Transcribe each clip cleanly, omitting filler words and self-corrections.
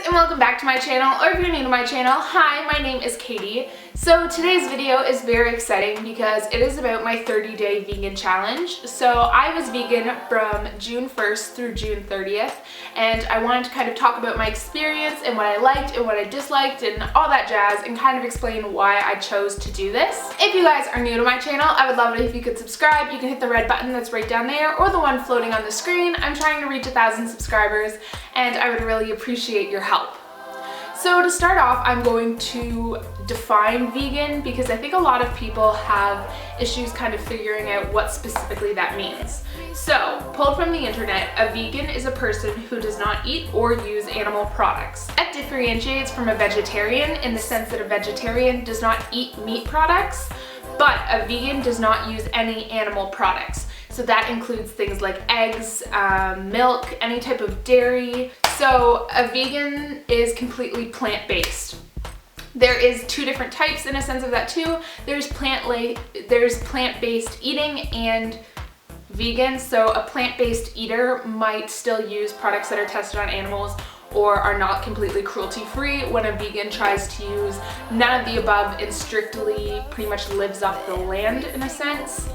and welcome back to my channel, or if you're new to my channel, hi, my name is Katie. So today's video is very exciting because it is about my 30-day vegan challenge. So I was vegan from June 1st through June 30th, and I wanted to kind of talk about my experience and what I liked and what I disliked and all that jazz, and kind of explain why I chose to do this. If you guys are new to my channel, I would love it if you could subscribe. You can hit the red button that's right down there, or the one floating on the screen. I'm trying to reach 1,000 subscribers, and I would really appreciate your help. So to start off, I'm going to define vegan because I think a lot of people have issues kind of figuring out what specifically that means. So, pulled from the internet, a vegan is a person who does not eat or use animal products. That differentiates from a vegetarian in the sense that a vegetarian does not eat meat products, but a vegan does not use any animal products. So that includes things like eggs, milk, any type of dairy. So a vegan is completely plant-based. There is two different types in a sense of that too. There's plant-based eating and vegan. So a plant-based eater might still use products that are tested on animals or are not completely cruelty-free, when a vegan tries to use none of the above and strictly pretty much lives off the land in a sense.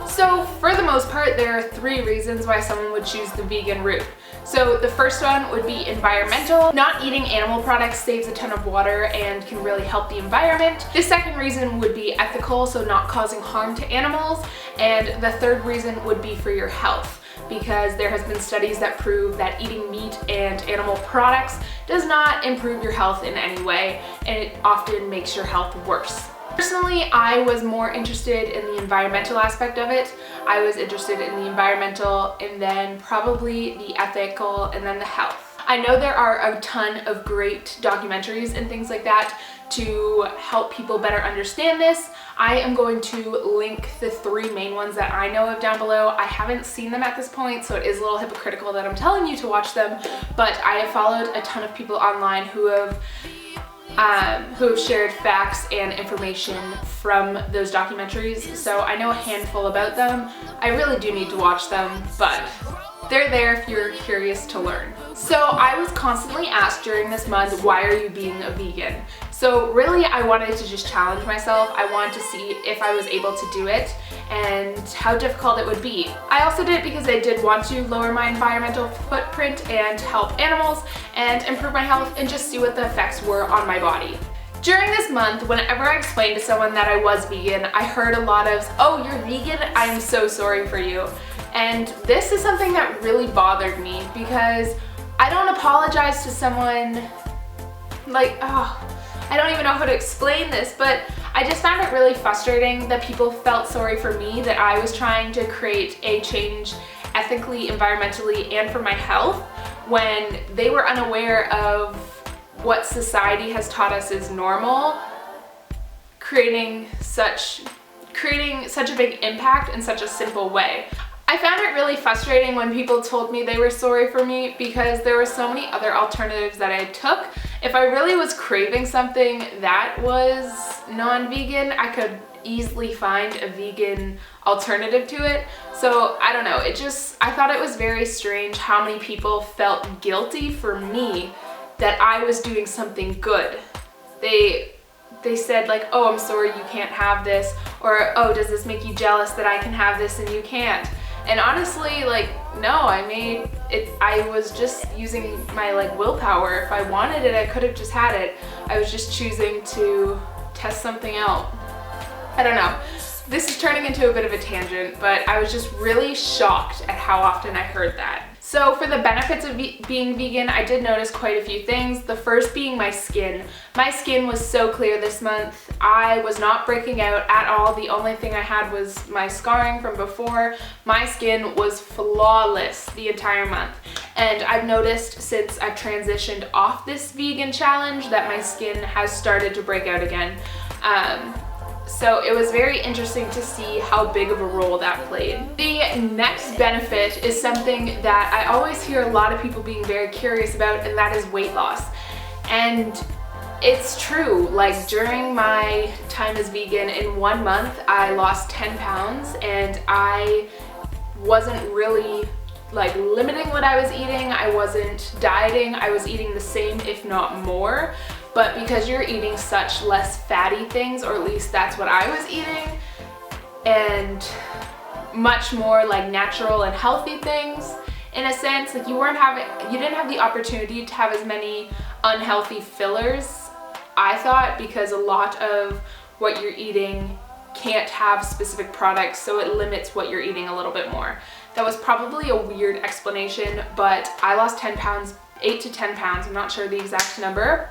So for the most part, there are 3 reasons why someone would choose the vegan route. So the first one would be environmental. Not eating animal products saves a ton of water and can really help the environment. The second reason would be ethical, so not causing harm to animals. And the third reason would be for your health, because there has been studies that prove that eating meat and animal products does not improve your health in any way, and it often makes your health worse. Personally, I was more interested in the environmental aspect of it. I was interested in the environmental, and then probably the ethical, and then the health. I know there are a ton of great documentaries and things like that to help people better understand this. I am going to link the 3 main ones that I know of down below. I haven't seen them at this point, so it is a little hypocritical that I'm telling you to watch them, but I have followed a ton of people online who have shared facts and information from those documentaries, so I know a handful about them. I really do need to watch them, but they're there if you're curious to learn. So I was constantly asked during this month, why are you being a vegan? So really I wanted to just challenge myself. I wanted to see if I was able to do it and how difficult it would be. I also did it because I did want to lower my environmental footprint and help animals and improve my health and just see what the effects were on my body. During this month, whenever I explained to someone that I was vegan, I heard a lot of, "Oh, you're vegan? I am so sorry for you." And this is something that really bothered me because I don't apologize to someone like, I don't even know how to explain this, but I just found it really frustrating that people felt sorry for me, that I was trying to create a change ethically, environmentally, and for my health, when they were unaware of what society has taught us is normal, creating such a big impact in such a simple way. I found it really frustrating when people told me they were sorry for me because there were so many other alternatives that I took. If I really was craving something that was non-vegan, I could easily find a vegan alternative to it. So I don't know, I thought it was very strange how many people felt guilty for me that I was doing something good. They said like, "Oh, I'm sorry you can't have this," or "Oh, does this make you jealous that I can have this and you can't?" And honestly, like, no, I was just using my willpower. If I wanted it, I could have just had it. I was just choosing to test something out. I don't know. This is turning into a bit of a tangent, but I was just really shocked at how often I heard that. So for the benefits of being vegan, I did notice quite a few things. The first being my skin. My skin was so clear this month. I was not breaking out at all. The only thing I had was my scarring from before. My skin was flawless the entire month. And I've noticed since I've transitioned off this vegan challenge that my skin has started to break out again. So it was very interesting to see how big of a role that played. The next benefit is something that I always hear a lot of people being very curious about, and that is weight loss. And it's true, like during my time as vegan, in 1 month I lost 10 pounds and I wasn't really like limiting what I was eating. I wasn't dieting. I was eating the same, if not more. But because you're eating such less fatty things, or at least that's what I was eating, and much more like natural and healthy things, in a sense, like you didn't have the opportunity to have as many unhealthy fillers, I thought, because a lot of what you're eating can't have specific products, so it limits what you're eating a little bit more. That was probably a weird explanation, but I lost 10 pounds, 8 to 10 pounds, I'm not sure the exact number,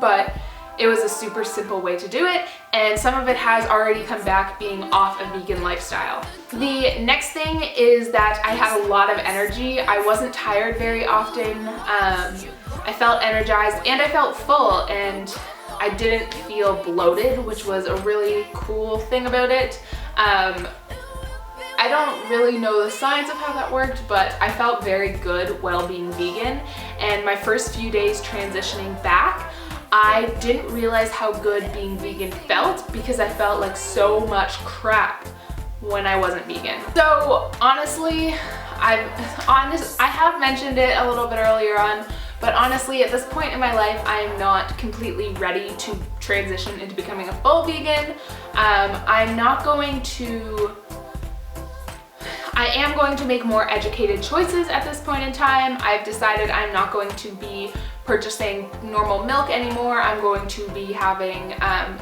but it was a super simple way to do it, and some of it has already come back being off a vegan lifestyle. The next thing is that I had a lot of energy. I wasn't tired very often. I felt energized and I felt full, and I didn't feel bloated, which was a really cool thing about it. I don't really know the science of how that worked, but I felt very good while being vegan, and my first few days transitioning back, I didn't realize how good being vegan felt because I felt like so much crap when I wasn't vegan. So honestly, I have mentioned it a little bit earlier on, but honestly at this point in my life I am not completely ready to transition into becoming a full vegan. I am going to make more educated choices at this point in time. I've decided I'm not going to be purchasing normal milk anymore. I'm going to be having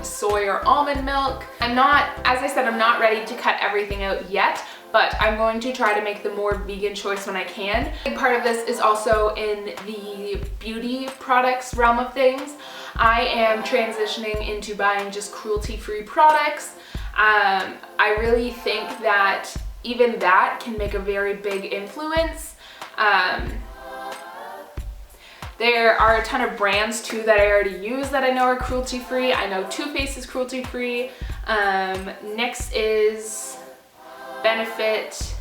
soy or almond milk. As I said, I'm not ready to cut everything out yet, but I'm going to try to make the more vegan choice when I can. A big part of this is also in the beauty products realm of things. I am transitioning into buying just cruelty-free products. I really think that even that can make a very big influence. There are a ton of brands too that I already use that I know are cruelty-free. I know Too Faced is cruelty-free. Next is Benefit.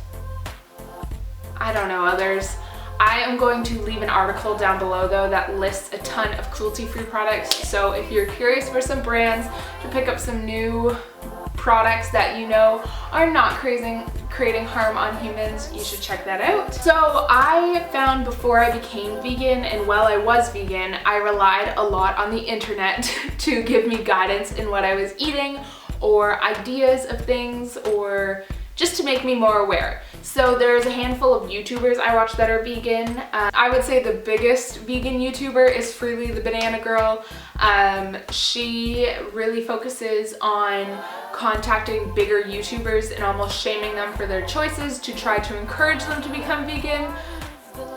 I don't know others. I am going to leave an article down below though that lists a ton of cruelty-free products. So if you're curious for some brands to pick up some new products that you know are not creating harm on humans, you should check that out. So I found before I became vegan, and while I was vegan, I relied a lot on the internet to give me guidance in what I was eating or ideas of things, or just to make me more aware. So there's a handful of YouTubers I watch that are vegan. I would say the biggest vegan YouTuber is Freely the Banana Girl. She really focuses on contacting bigger YouTubers and almost shaming them for their choices to try to encourage them to become vegan.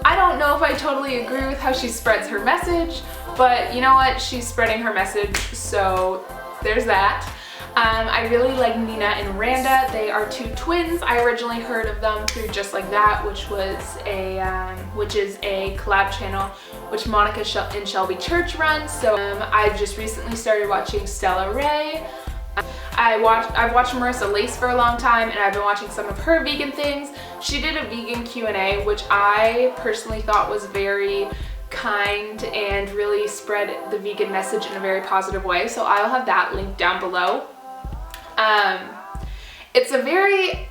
I don't know if I totally agree with how she spreads her message, but you know what? She's spreading her message, so there's that. I really like Nina and Randa. They are two twins. I originally heard of them through Just Like That, which is a collab channel which Monica and Shelby Church runs. So I've just recently started watching Stella Rae. I've watched Marissa Lace for a long time, and I've been watching some of her vegan things. She did a vegan Q&A, which I personally thought was very kind and really spread the vegan message in a very positive way. So I'll have that linked down below. It's a very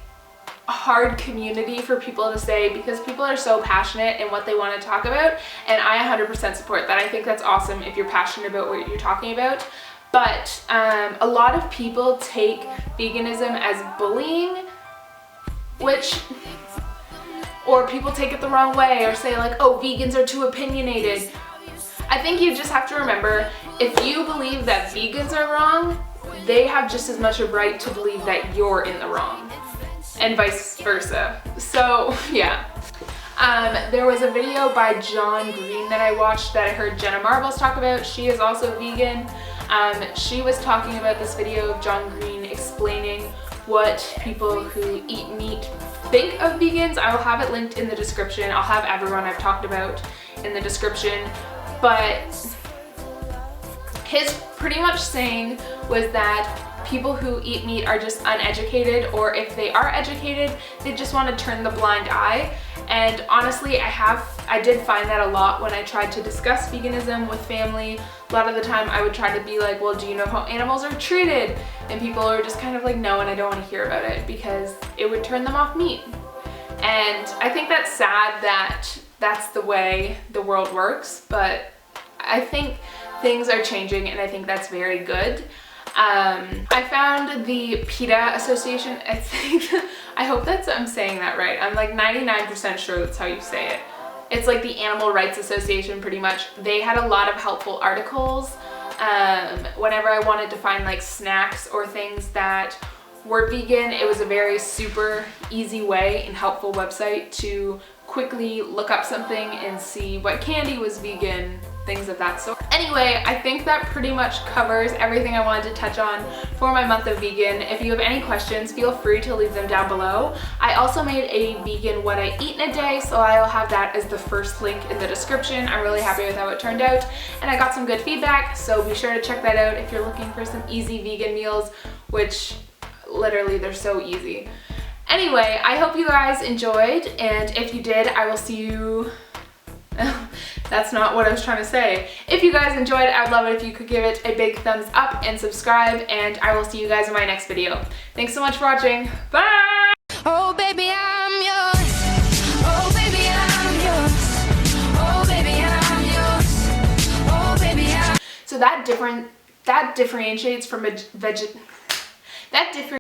hard community for people to say because people are so passionate in what they want to talk about, and I 100% support that. I think that's awesome if you're passionate about what you're talking about, but a lot of people take veganism as bullying, or people take it the wrong way or say like, oh, vegans are too opinionated. I think you just have to remember, if you believe that vegans are wrong, they have just as much a right to believe that you're in the wrong, and vice versa. So yeah. There was a video by John Green that I watched that I heard Jenna Marbles talk about. She is also vegan. She was talking about this video of John Green explaining what people who eat meat think of vegans. I will have it linked in the description. I'll have everyone I've talked about in the description. But his pretty much saying was that people who eat meat are just uneducated, or if they are educated, they just want to turn the blind eye. And honestly, I did find that a lot when I tried to discuss veganism with family. A lot of the time I would try to be like, well, do you know how animals are treated? And people are just kind of like, no, and I don't want to hear about it because it would turn them off meat. And I think that's sad that that's the way the world works, but I think things are changing and I think that's very good. I found the PETA Association, I hope I'm saying that right. I'm like 99% sure that's how you say it. It's like the Animal Rights Association pretty much. They had a lot of helpful articles whenever I wanted to find like snacks or things that were vegan. It was a very super easy way and helpful website to quickly look up something and see what candy was vegan, things of that sort. Anyway, I think that pretty much covers everything I wanted to touch on for my month of vegan. If you have any questions, feel free to leave them down below. I also made a vegan what I eat in a day, so I'll have that as the first link in the description. I'm really happy with how it turned out, and I got some good feedback, so be sure to check that out if you're looking for some easy vegan meals, which literally they're so easy. Anyway, I hope you guys enjoyed, and if you did, I will see you... That's not what I was trying to say. If you guys enjoyed, I'd love it if you could give it a big thumbs up and subscribe, and I will see you guys in my next video. Thanks so much for watching. Bye! Oh baby, I'm yours. Oh baby, I'm yours. Oh baby, I'm yours. Oh baby, I'm... So that differentiates from a